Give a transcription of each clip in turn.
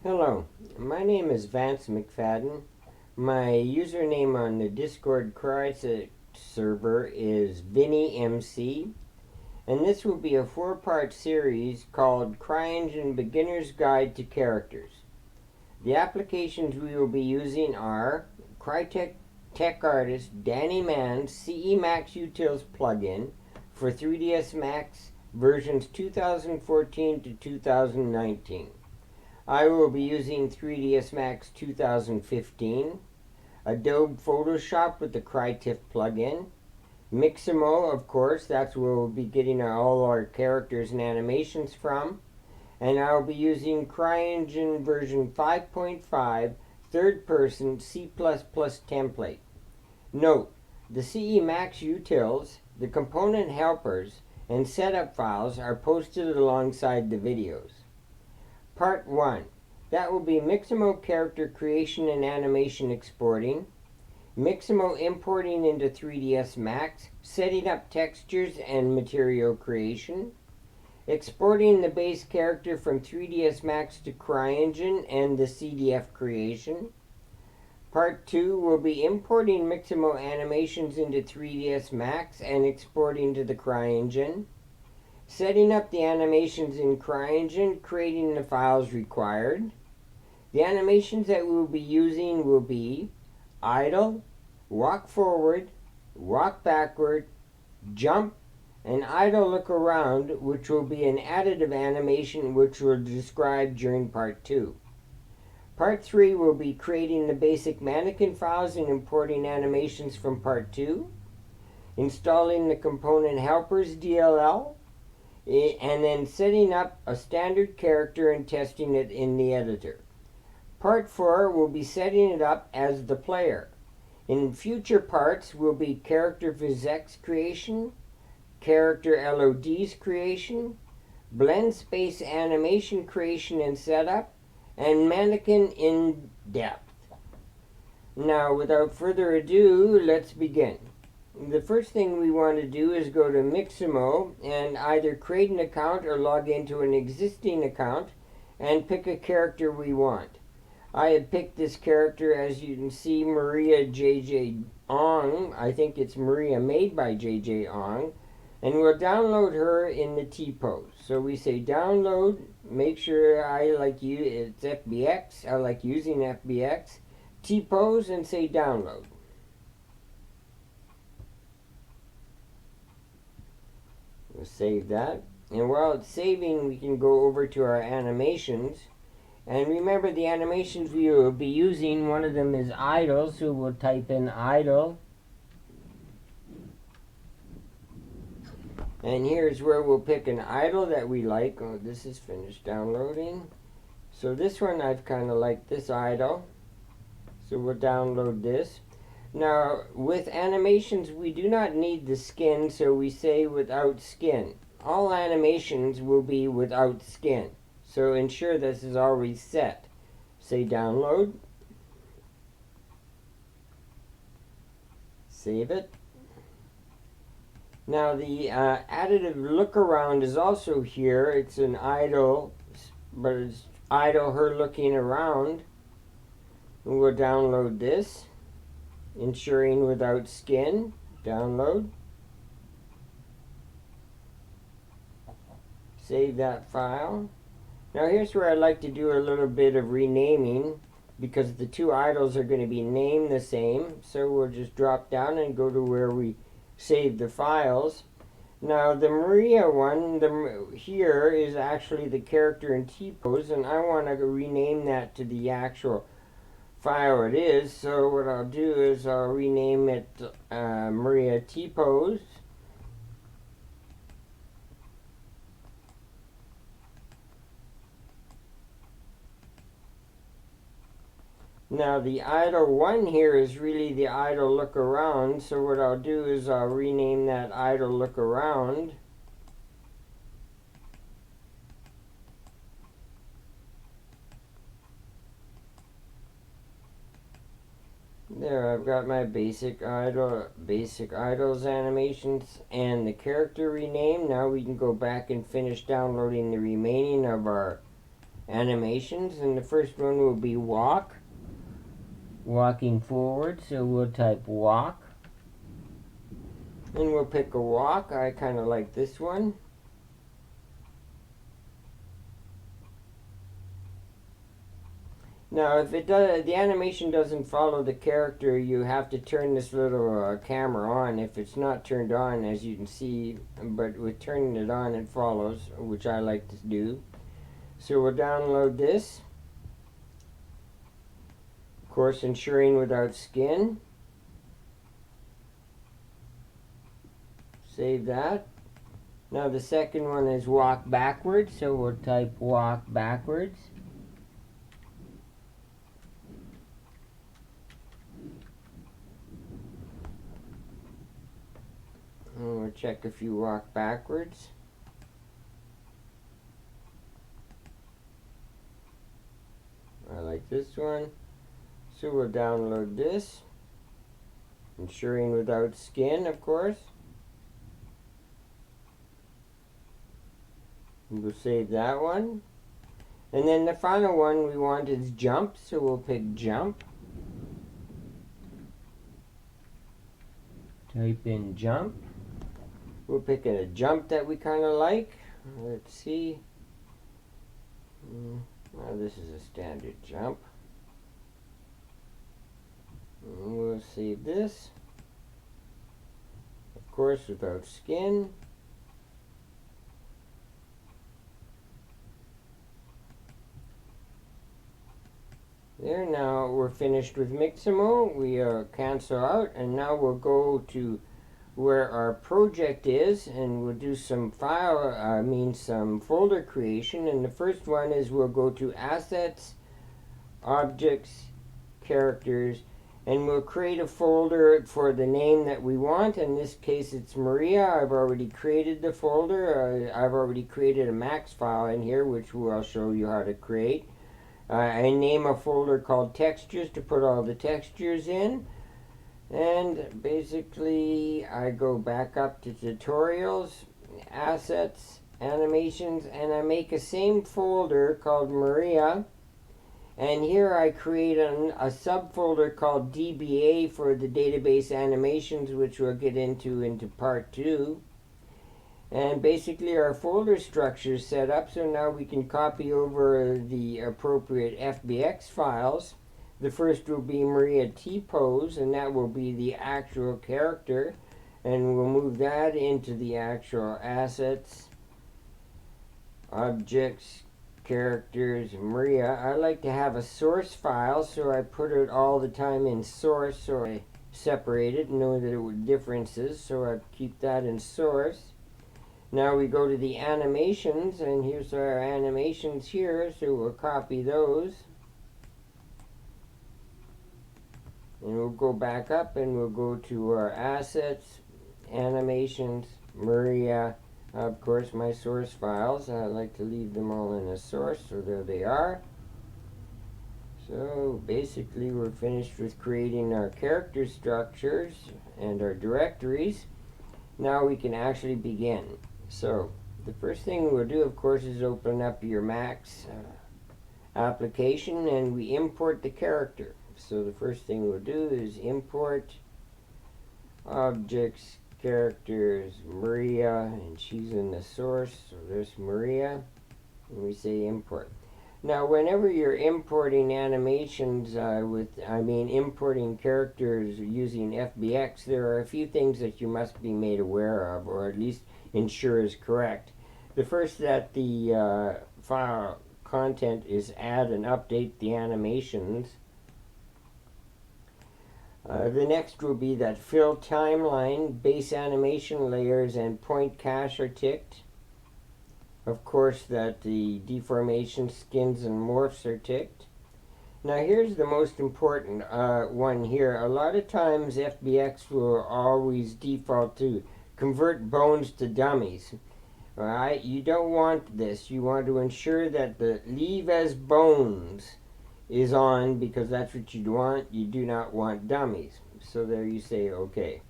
Hello, my name is Vance McFadden. My username on the Discord Cryengine server is VinnyMC, and this will be a 4-part series called Cryengine Beginner's Guide to Characters. The applications we will be using are Crytek Tech Artist Danny Mann's CE Max Utils plugin for 3ds Max versions 2014 to 2019. I will be using 3ds Max 2015, Adobe Photoshop with the Crytek plugin, Mixamo, of course, that's where we'll be getting all our characters and animations from, and I'll be using Cryengine version 5.5 third-person C++ template. Note, the CE Max utils, the component helpers, and setup files are posted alongside the videos. Part 1. That will be Mixamo character creation and animation exporting, Mixamo importing into 3ds Max, setting up textures and material creation, exporting the base character from 3ds Max to Cryengine and the CDF creation. Part 2 will be importing Mixamo animations into 3ds Max and exporting to the Cryengine, setting up the animations in Cryengine, creating the files required. The animations that we will be using will be idle, walk forward, walk backward, jump, and idle look around, which will be an additive animation which we'll describe during part 2. Part 3 will be creating the basic mannequin files and importing animations from part 2, installing the component helpers DLL, and then setting up a standard character and testing it in the editor. Part 4 will be setting it up as the player. In future parts will be character physics creation, character LODs creation, blend space animation creation and setup, and mannequin in depth. Now, without further ado, let's begin. The first thing we want to do is go to Mixamo and either create an account or log into an existing account and pick a character we want. I have picked this character, as you can see, Maria JJ Ong. I think it's Maria made by JJ Ong. And we'll download her in the T-pose. So we say download, make sure it's FBX, I like using FBX, T-pose, and say download. We'll save that. And while it's saving, we can go over to our animations. And remember, the animations we will be using, one of them is idle, so we'll type in idle. And here's where we'll pick an idle that we like. Oh, this is finished downloading. So this one I've kind of liked, this idle. So we'll download this. Now, with animations, we do not need the skin, so we say without skin. All animations will be without skin. So ensure this is always set. Say download. Save it. Now the additive look around is also here. It's an idle, but it's idle her looking around. We'll download this. Ensuring without skin. Download. Save that file. Now here's where I like to do a little bit of renaming because the two idols are going to be named the same. So we'll just drop down and go to where we save the files. Now the Maria one here is actually the character in T-pose, and I want to rename that to the actual file it is. So what I'll do is I'll rename it Maria T-pose. Now the idle one here is really the idle look around, so what I'll do is I'll rename that idle look around. There, I've got my basic idols animations and the character rename. Now we can go back and finish downloading the remaining of our animations, and the first one will be walk, walking forward, so we'll type walk, and we'll pick a walk. I kind of like this one. Now, if the animation doesn't follow the character, you have to turn this little camera on. If it's not turned on, as you can see, but with turning it on, it follows, which I like to do. So we'll download this. Of course, ensuring without skin. Save that. Now the second one is walk backwards, so we'll type walk backwards. And we'll check if you walk backwards. I like this one. So we'll download this. Ensuring without skin, of course. And we'll save that one. And then the final one we want is jump, so we'll pick jump. Type in jump. We'll pick a jump that we kind of like. Let's see. Well, this is a standard jump. And we'll save this. Of course, without skin. There, now we're finished with Mixamo. We cancel out, and now we'll go to where our project is, and we'll do some some folder creation. And the first one is we'll go to Assets, Objects, Characters, and we'll create a folder for the name that we want. In this case, it's Maria. I've already created the folder. I've already created a max file in here, which I'll show you how to create. I name a folder called Textures to put all the textures in. And basically, I go back up to Tutorials, Assets, Animations, and I make a same folder called Maria. And here I create a subfolder called DBA for the database animations, which we'll get into part 2. And basically our folder structure is set up, so now we can copy over the appropriate FBX files. The first will be Maria T-Pose, and that will be the actual character. And we'll move that into the actual Assets, Objects, Characters, Maria. I like to have a source file, so I put it all the time in source, so I separate it and know that it would differences, so I keep that in source. Now we go to the animations, and here's our animations here, so we'll copy those. And we'll go back up and we'll go to our Assets, Animations, Maria, of course my source files. I like to leave them all in a source, so there they are. So basically we're finished with creating our character structures and our directories. Now we can actually begin. So the first thing we'll do, of course, is open up your Max application, and we import the character. So the first thing we'll do is import Objects, Characters, Maria, and she's in the source, so there's Maria, and we say import. Now whenever you're importing animations importing characters using FBX, there are a few things that you must be made aware of, or at least ensure is correct. The first, that the file content is add and update the animations. The next will be that fill timeline, base animation layers, and point cache are ticked. Of course, that the deformation, skins, and morphs are ticked. Now here's the most important one here. A lot of times FBX will always default to convert bones to dummies. Alright, you don't want this. You want to ensure that the leave as bones is on, because that's what you want. You do not want dummies. So there you say okay.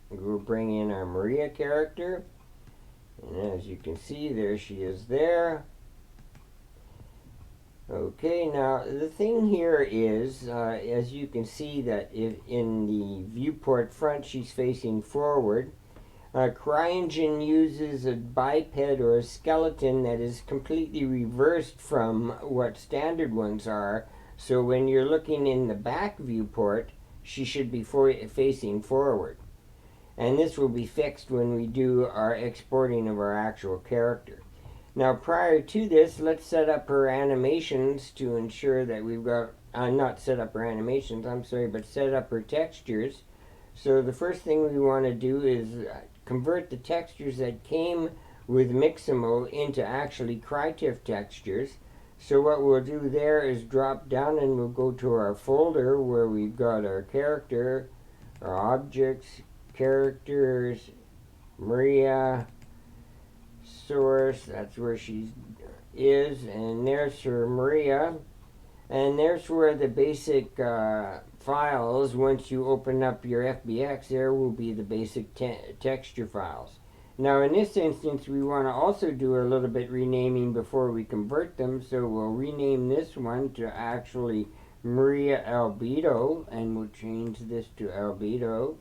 We'll bring in our Maria character, and as you can see, there she is there. Okay, now the thing here is, as you can see that if in the viewport front she's facing forward, Cryengine uses a biped or a skeleton that is completely reversed from what standard ones are. So when you're looking in the back viewport, she should be facing forward. And this will be fixed when we do our exporting of our actual character. Now prior to this, let's set up her animations to ensure that we've got, not set up her animations, I'm sorry, but set up her textures. So the first thing we want to do is convert the textures that came with Mixamo into actually Crytiff textures. So what we'll do there is drop down and we'll go to our folder where we've got our character, our objects, characters, Maria, source, that's where she is, and there's her Maria, and there's where the basic files, once you open up your FBX, there will be the basic texture files. Now in this instance we want to also do a little bit renaming before we convert them, so we'll rename this one to actually Maria Albedo, and we'll change this to Albedo.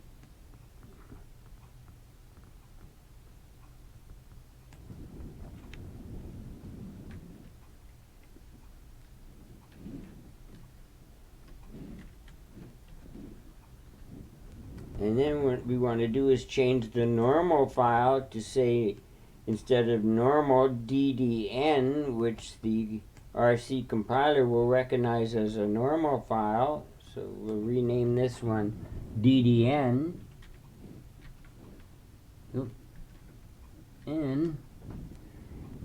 And then what we want to do is change the normal file to say, instead of normal, DDN, which the RC compiler will recognize as a normal file. So we'll rename this one DDN. And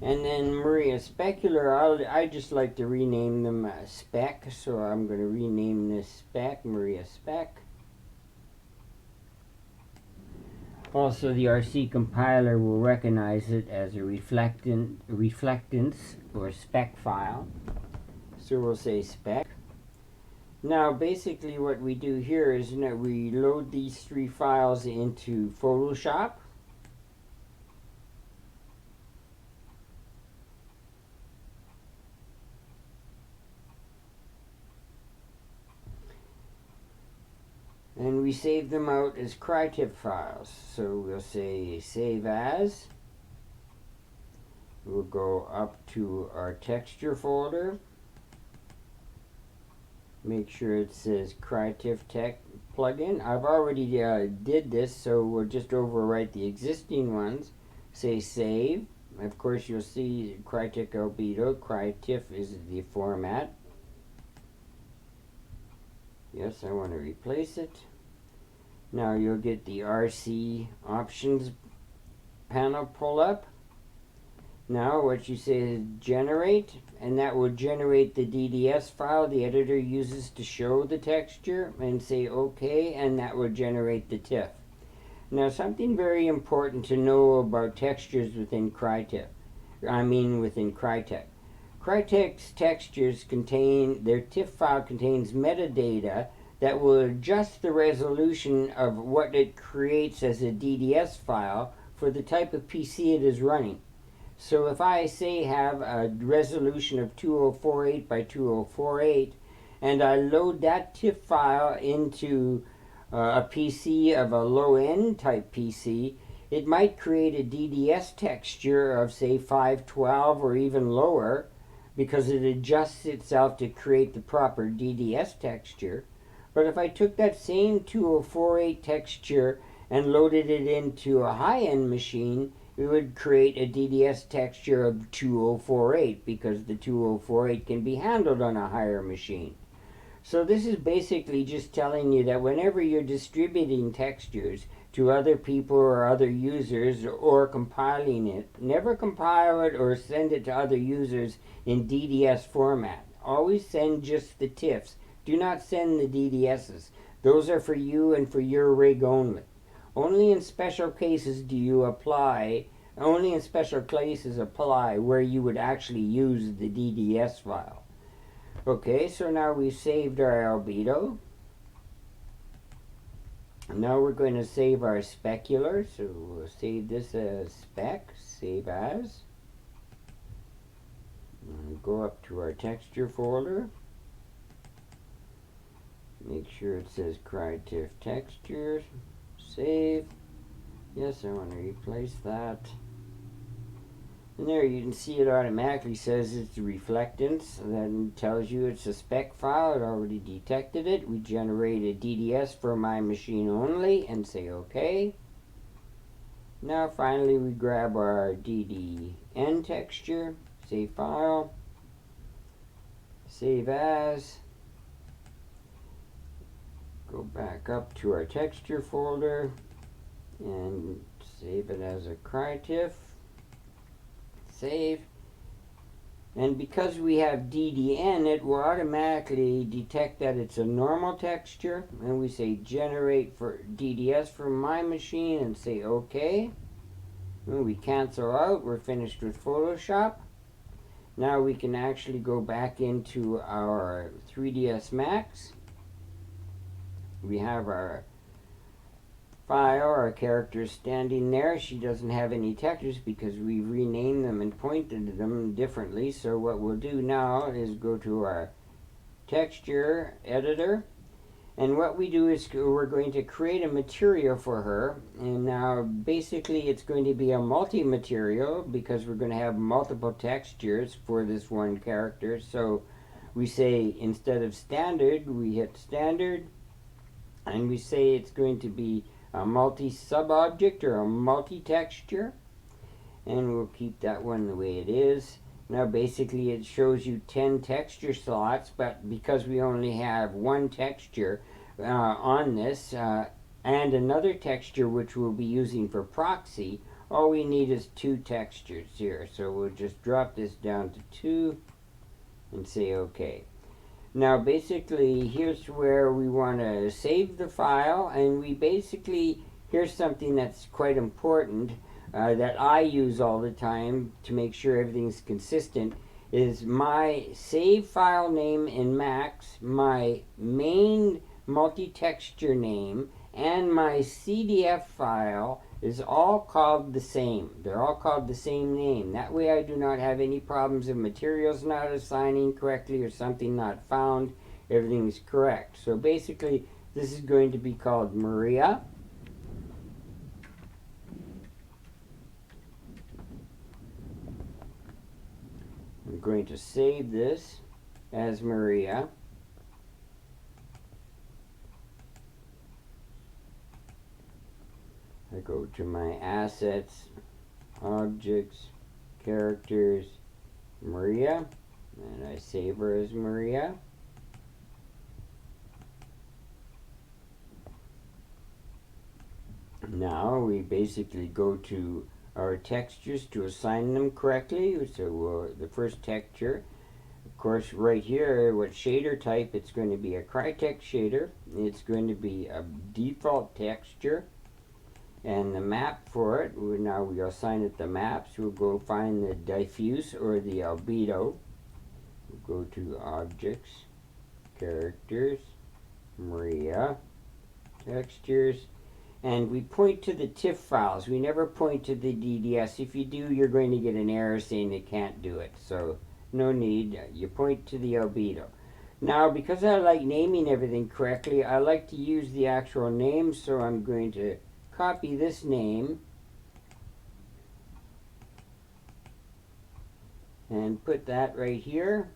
then Maria Specular, I just like to rename them Spec, so I'm going to rename this Spec, Maria Spec. Also, the RC compiler will recognize it as a reflectance or spec file. So we'll say spec. Now, basically what we do here is we load these three files into Photoshop. And we save them out as Crytiff files. So we'll say save as. We'll go up to our texture folder. Make sure it says Crytiff Tech plugin. I've already did this, so we'll just overwrite the existing ones. Say save. Of course, you'll see Crytek Albedo. Crytiff is the format. Yes, I want to replace it. Now you'll get the RC options panel pull up. Now what you say is generate, and that will generate the DDS file the editor uses to show the texture, and say OK, and that will generate the TIFF. Now something very important to know about textures within Crytek. Crytek's textures contain, their TIFF file contains metadata that will adjust the resolution of what it creates as a DDS file for the type of PC it is running. So if I say have a resolution of 2048 by 2048 and I load that TIFF file into a PC of a low-end type PC, it might create a DDS texture of say 512 or even lower, because it adjusts itself to create the proper DDS texture. But if I took that same 2048 texture and loaded it into a high-end machine, it would create a DDS texture of 2048, because the 2048 can be handled on a higher machine. So this is basically just telling you that whenever you're distributing textures to other people or other users, or compiling it, never compile it or send it to other users in DDS format. Always send just the TIFFs. Do not send the DDSs. Those are for you and for your rig only. Only in special cases do you apply, only in special cases apply where you would actually use the DDS file. Okay, so now we've saved our albedo. Now we're going to save our specular, so we'll save this as spec, save as. And go up to our texture folder. Make sure it says Crytiff Textures. Save. Yes, I want to replace that. And there you can see it automatically says it's reflectance. And then tells you it's a spec file. It already detected it. We generate a DDS for my machine only and say OK. Now finally we grab our DDN texture. Save file. Save as. Go back up to our texture folder and save it as a Crytiff. Save. And because we have DDN, it will automatically detect that it's a normal texture. And we say generate for DDS from my machine and say OK. And we cancel out. We're finished with Photoshop. Now we can actually go back into our 3ds Max. We have our file, our character standing there. She doesn't have any textures because we renamed them and pointed them differently. So what we'll do now is go to our texture editor. And what we do is we're going to create a material for her. And now basically it's going to be a multi-material because we're going to have multiple textures for this one character. So we say instead of standard, we hit standard. And we say it's going to be a multi-sub-object or a multi-texture. And we'll keep that one the way it is. Now basically it shows you 10 texture slots, but because we only have one texture on this and another texture which we'll be using for proxy, all we need is 2 textures here. So we'll just drop this down to 2 and say OK. Now basically here's where we want to save the file, and we basically, here's something that's quite important that I use all the time to make sure everything's consistent, is my save file name in Max, my main multi-texture name, and my CDF file is all called the same. They're all called the same name. That way I do not have any problems of materials not assigning correctly or something not found. Everything's correct. So basically this is going to be called Maria. I'm going to save this as Maria. I go to my assets, objects, characters, Maria, and I save her as Maria. Now we basically go to our textures to assign them correctly. So the first texture, of course right here, what shader type, it's going to be a Crytek shader. It's going to be a default texture. And the map for it, now we assign it the maps. We'll go find the diffuse or the albedo. We'll go to objects, characters, Maria, textures, and we point to the TIFF files. We never point to the DDS. If you do, you're going to get an error saying it can't do it. So no need. You point to the albedo. Now, because I like naming everything correctly, I like to use the actual name, so I'm going to copy this name and put that right here.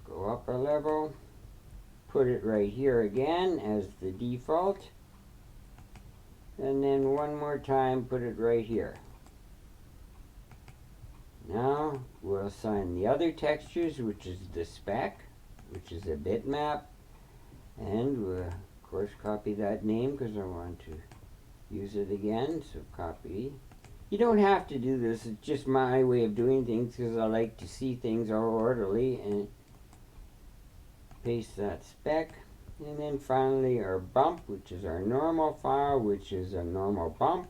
Go up a level, put it right here again as the default, and then one more time put it right here. Now we'll assign the other textures, which is the spec, which is a bitmap, and we'll of course copy that name because I want to use it again. So copy. You don't have to do this, it's just my way of doing things because I like to see things all orderly, and paste that spec. And then finally our bump, which is our normal file, which is a normal bump,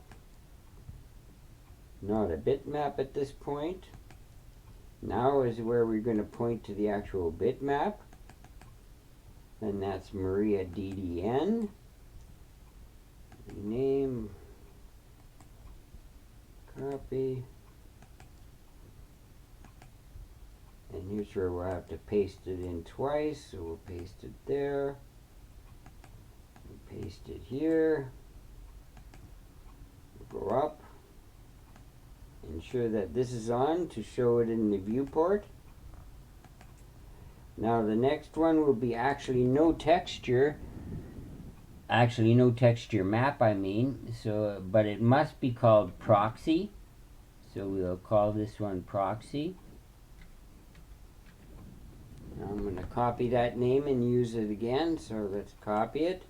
not a bitmap at this point. Now is where we're going to point to the actual bitmap. And that's Maria DDN. Name, copy, here's where we'll have to paste it in twice, so we'll paste it there. We'll paste it here. We'll go up. Ensure that this is on to show it in the viewport. Now the next one will be actually no texture. Actually no texture map, I mean. So, but it must be called proxy. So we'll call this one proxy. Now I'm going to copy that name and use it again. So let's copy it.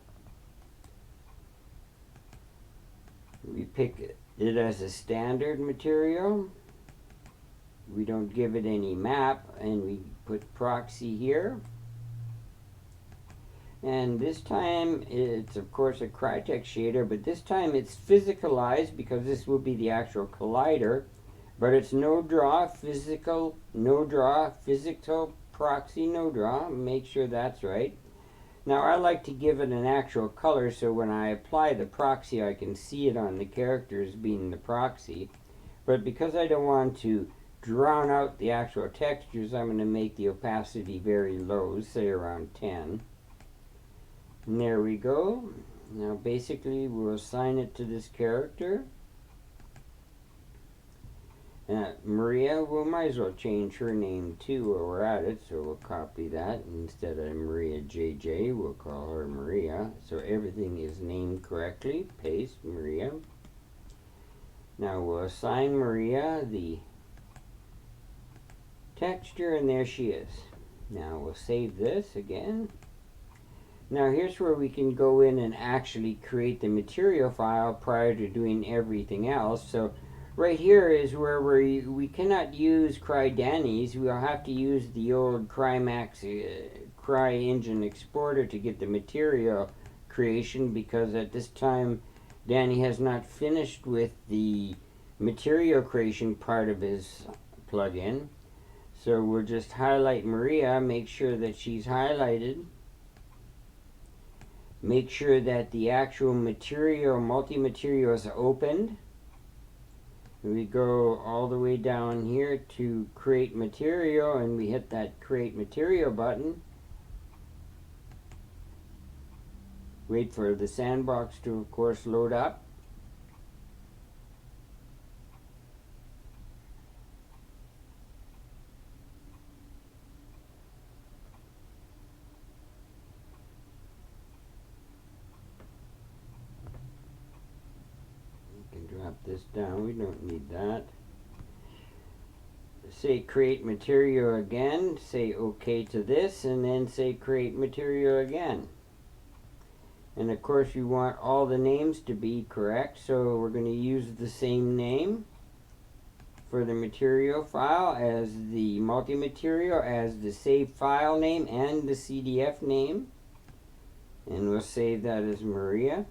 We pick it as a standard material. We don't give it any map, and we put proxy here. And this time it's of course a Crytek shader, but this time it's physicalized because this will be the actual collider. But it's no draw, physical, no draw, physical, proxy, no draw. Make sure that's right. Now I like to give it an actual color so when I apply the proxy I can see it on the characters being the proxy. But because I don't want to drown out the actual textures, I'm going to make the opacity very low, say around 10. And there we go. Now basically we'll assign it to this character. Maria, we might as well change her name too while we're at it, so we'll copy that. Instead of Maria JJ, we'll call her Maria. So everything is named correctly. Paste Maria. Now we'll assign Maria the texture, and there she is. Now we'll save this again. Now here's where we can go in and actually create the material file prior to doing everything else. So right here is where we cannot use Cryengine. We'll have to use the old Cryengine exporter to get the material creation, because at this time Danny has not finished with the material creation part of his plugin. So we'll just highlight Maria, make sure that she's highlighted. Make sure that the actual material, multi-material is opened. We go all the way down here to create material, and we hit that create material button. Wait for the sandbox to of course load up. Drop this down, we don't need that. Say create material again, say OK to this, and then say create material again. And of course you want all the names to be correct, so we're going to use the same name for the material file as the multi-material, as the save file name and the CDF name. And we'll save that as Maria.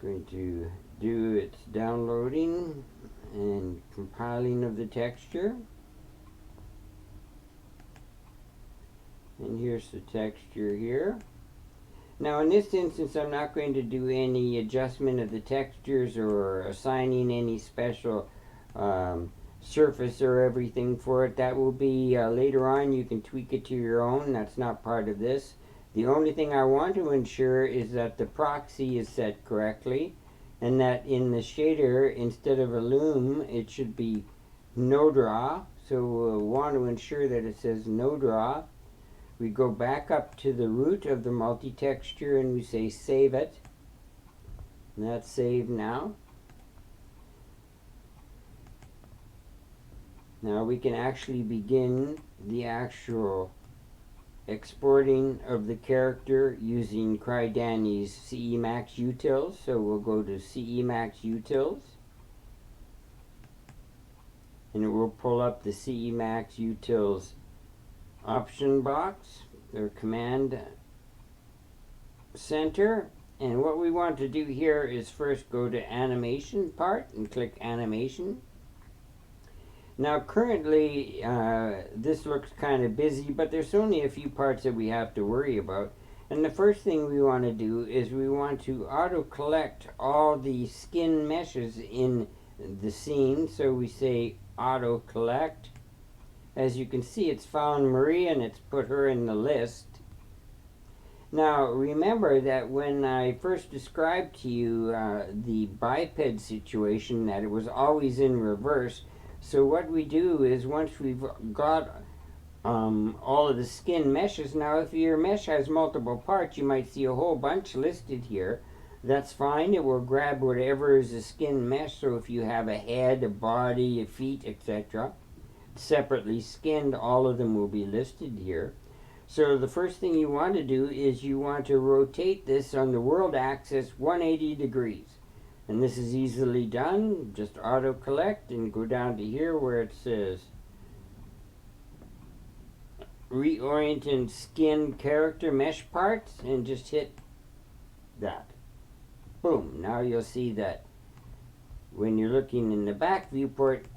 Going to do its downloading and compiling of the texture. And here's the texture here. Now in this instance I'm not going to do any adjustment of the textures or assigning any special surface or everything for it. That will be later on. You can tweak it to your own. That's not part of this. The only thing I want to ensure is that the proxy is set correctly, and that in the shader, instead of a loom, it should be no draw. So we'll want to ensure that it says no draw. We go back up to the root of the multi-texture and we say save it. And that's saved now. Now we can actually begin the actual exporting of the character using Cryengine's CE Max utils. So we'll go to CE Max utils, and it will pull up the CE Max utils option box or command center. And what we want to do here is first go to animation part and click animation. Now currently this looks kind of busy, but there's only a few parts that we have to worry about. And the first thing we want to do is we want to auto collect all the skin meshes in the scene. So we say auto collect. As you can see, it's found Maria and it's put her in the list. Now remember that when I first described to you the biped situation, that it was always in reverse. So what we do is once we've got all of the skin meshes, now if your mesh has multiple parts, you might see a whole bunch listed here. That's fine, it will grab whatever is a skin mesh. So if you have a head, a body, a feet, etc., separately skinned, all of them will be listed here. So the first thing you want to do is you want to rotate this on the world axis 180 degrees. And this is easily done. Just auto collect and go down to here where it says reorient skin character mesh parts and just hit that. Boom. Now you'll see that when you're looking in the back viewport,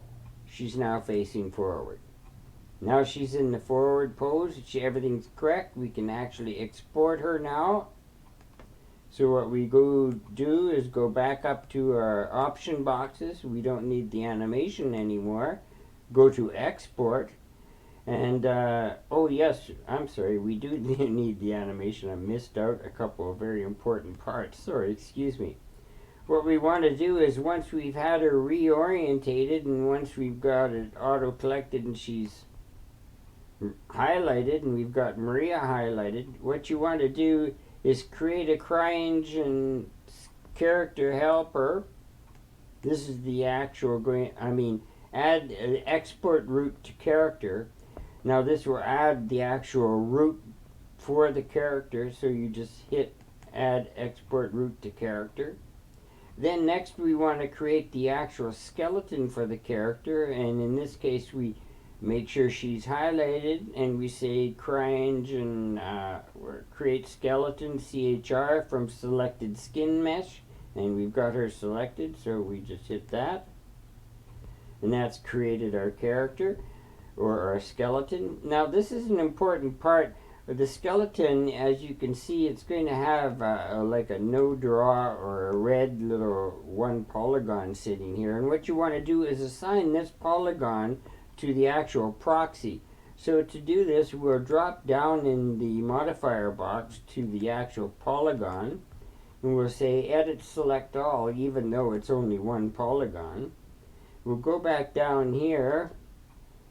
she's now facing forward. Now she's in the forward pose. Everything's correct. We can actually export her now. So what we go do is go back up to our option boxes. We don't need the animation anymore. Go to export. And, oh yes, I'm sorry, we do need the animation. I missed out a couple of very important parts. Sorry, excuse me. What we want to do is once we've had her reorientated and once we've got it auto-collected and she's highlighted and we've got Maria highlighted, what you want to do is create a Cryengine character helper. This is the actual add an export root to character. Now this will add the actual root for the character, so you just hit add export root to character. Then next we want to create the actual skeleton for the character, and in this case we make sure she's highlighted and we say Cryengine create skeleton CHR from selected skin mesh, and we've got her selected, so we just hit that, and that's created our character or our skeleton. Now this is an important part. The skeleton, as you can see, it's going to have like a no draw or a red little one polygon sitting here, and what you want to do is assign this polygon to the actual proxy. So to do this, we'll drop down in the modifier box to the actual polygon, and we'll say edit select all, even though it's only one polygon. We'll go back down here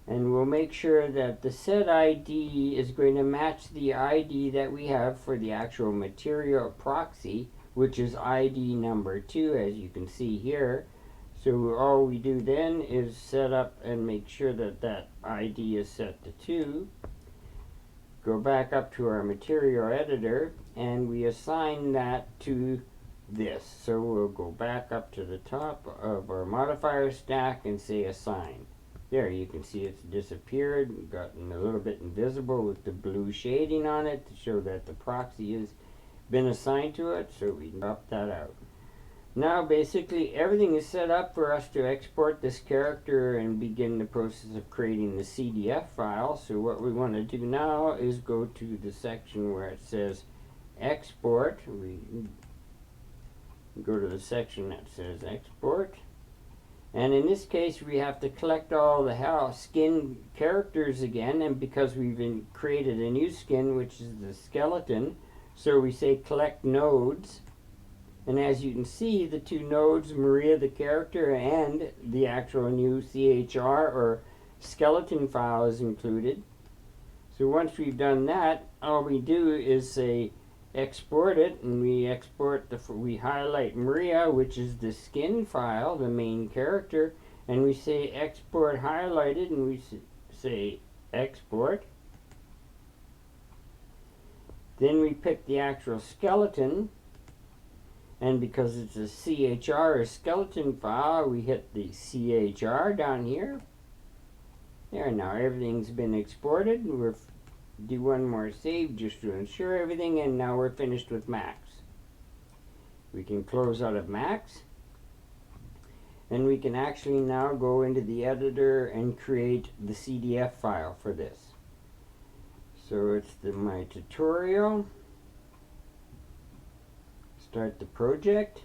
and we'll make sure that the set ID is going to match the ID that we have for the actual material proxy, which is ID number 2, as you can see here. So all we do then is set up and make sure that that ID is set to 2. Go back up to our material editor and we assign that to this. So we'll go back up to the top of our modifier stack and say assign. There, you can see it's disappeared, gotten a little bit invisible with the blue shading on it to show that the proxy has been assigned to it, so we can drop that out. Now basically everything is set up for us to export this character and begin the process of creating the CDF file. So what we want to do now is go to the section where it says export. We go to the section that says export. And in this case, we have to collect all the skin characters again, and because we've created a new skin, which is the skeleton, so we say collect nodes. And as you can see, the two nodes, Maria the character and the actual new CHR or skeleton file is included. So once we've done that, all we do is say export it, and we export we highlight Maria, which is the skin file, the main character, and we say export highlighted, and we say export. Then we pick the actual skeleton, and because it's a CHR or skeleton file, we hit the CHR down here. There, now everything's been exported. We're do one more save just to ensure everything, and now we're finished with Max. We can close out of Max, and we can actually now go into the editor and create the CDF file for this. So it's my tutorial. Start the project.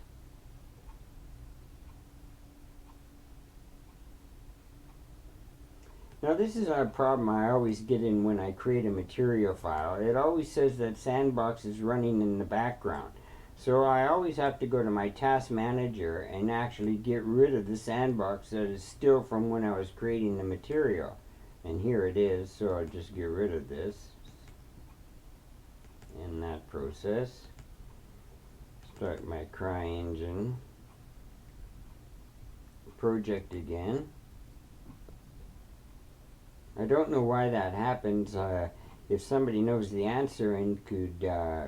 Now this is a problem I always get in when I create a material file. It always says that Sandbox is running in the background. So I always have to go to my task manager and actually get rid of the sandbox that is still from when I was creating the material. And here it is, so I'll just get rid of this in that process. Start my Cryengine project again. I don't know why that happens. If somebody knows the answer and could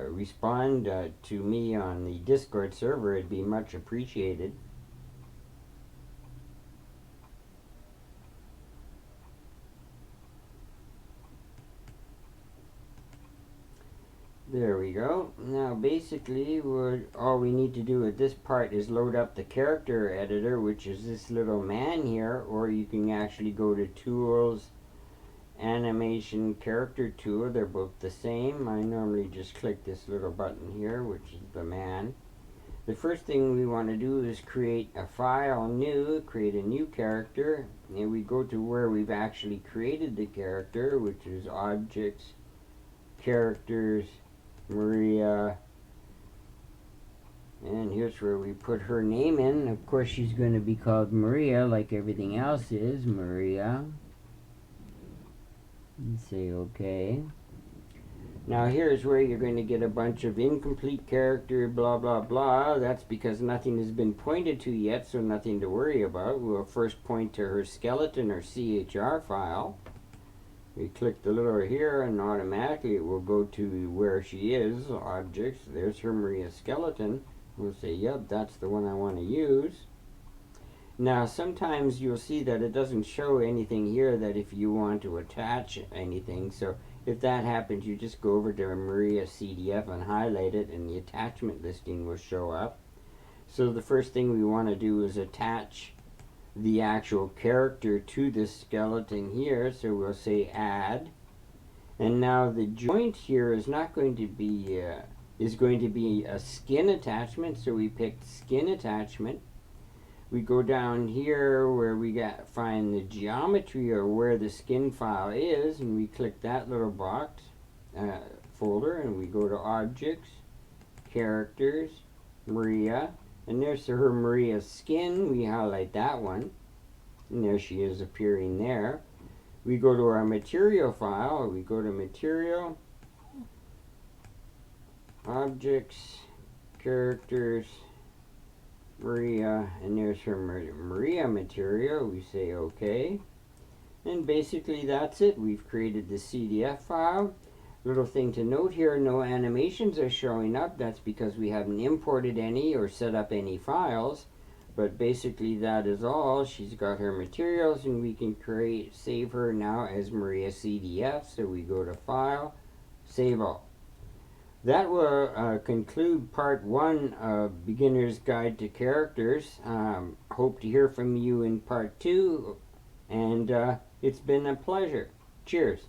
respond to me on the Discord server, it'd be much appreciated. There we go. Now basically all we need to do at this part is load up the character editor, which is this little man here, or you can actually go to Tools, Animation, Character Tool. They're both the same. I normally just click this little button here, which is the man. The first thing we want to do is create a file new, create a new character, and we go to where we've actually created the character, which is Objects, Characters, Maria, and here's where we put her name in. Of course she's going to be called Maria like everything else is, Maria. And say OK. Now here's where you're going to get a bunch of incomplete character blah blah blah. That's because nothing has been pointed to yet, so nothing to worry about. We'll first point to her skeleton or CHR file. We click the little here and automatically it will go to where she is, Objects. There's her Maria skeleton. We'll say, yep, that's the one I want to use. Now sometimes you'll see that it doesn't show anything here that if you want to attach anything. So if that happens, you just go over to Maria CDF and highlight it and the attachment listing will show up. So the first thing we want to do is attach the actual character to this skeleton here, so we'll say add, and now the joint here is not going to be a skin attachment, so we picked skin attachment. We go down here where we find the geometry or where the skin file is, and we click that little box folder, and we go to Objects, Characters, Maria, and there's her Maria skin. We highlight that one, and there she is appearing there. We go to our material file. We go to Material, Objects, Characters, Maria, and there's her Maria material. We say OK, and basically that's it. We've created the CDF file. Little thing to note here, no animations are showing up. That's because we haven't imported any or set up any files. But basically that is all. She's got her materials and we can save her now as Maria CDF. So we go to File, Save All. That will conclude part 1 of Beginner's Guide to Characters. Hope to hear from you in part 2. And it's been a pleasure. Cheers.